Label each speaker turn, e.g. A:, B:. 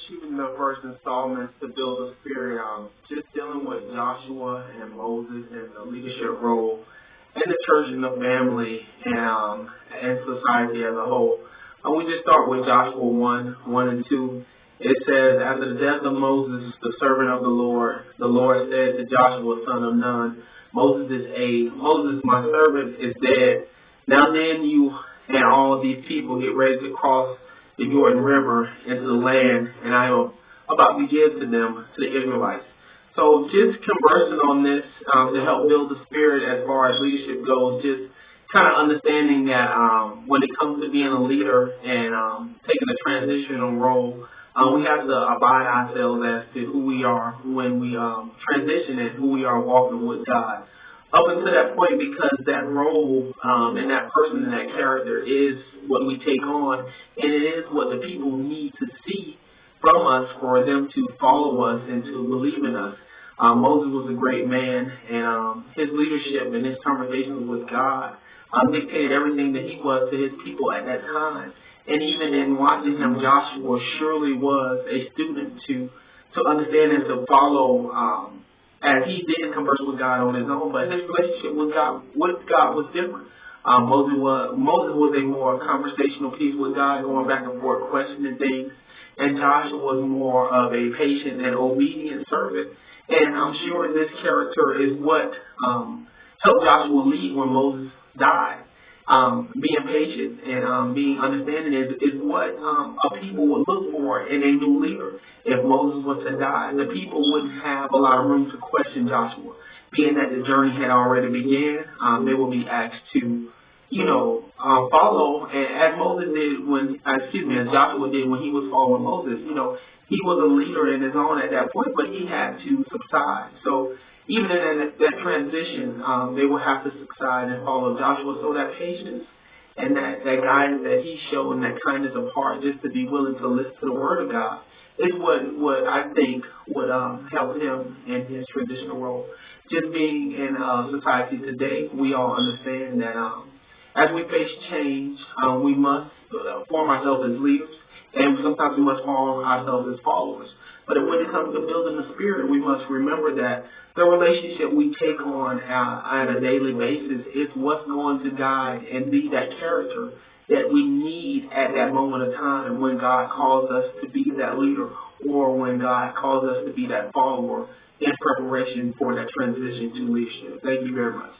A: shooting the first installments to build a spirit, just dealing with Joshua and Moses and the leadership role in the church and the family and society as a whole. We just start with Joshua 1 and 2. It says, after the death of Moses, the servant of the Lord said to Joshua, son of Nun, Moses, my servant, is dead. Now then you and all of these people get ready to cross the Jordan River into the land, and I am about to give to them, to the Israelites. So just conversing on this to help build the spirit as far as leadership goes, just kind of understanding that when it comes to being a leader and taking a transitional role, we have to abide ourselves as to who we are when we transition and who we are walking with God. Up until that point, because that role and that person and that character is what we take on, and it is what the people need to see from us for them to follow us and to believe in us. Moses was a great man, and his leadership and his conversations with God dictated everything that he was to his people at that time. And even in watching him, Joshua surely was a student to understand and to follow, as he did converse with God on his own, but his relationship with God was different. Moses was a more conversational piece with God, going back and forth, questioning things, and Joshua was more of a patient and obedient servant. And I'm sure this character is what helped Joshua lead when Moses died. Being patient and being understanding is what a people would look for in a new leader. If Moses was to die, the people wouldn't have a lot of room to question Joshua. Being that the journey had already began, they will be asked to, follow. And as as Joshua did when he was following Moses, he was a leader in his own at that point, but he had to subside. So even in that transition, they will have to subside and follow Joshua. So that patience and that guidance that he showed and that kindness of heart, just to be willing to listen to the word of God, is what I think would help him in his traditional role. Just being in society today, we all understand that as we face change, we must form ourselves as leaders, and sometimes we must form ourselves as followers. But when it comes to building the spirit, we must remember that the relationship we take on on a daily basis is what's going to guide and be that character that we need at that moment of time when God calls us to be that leader or when God calls us to be that follower in preparation for that transition to leadership. Thank you very much.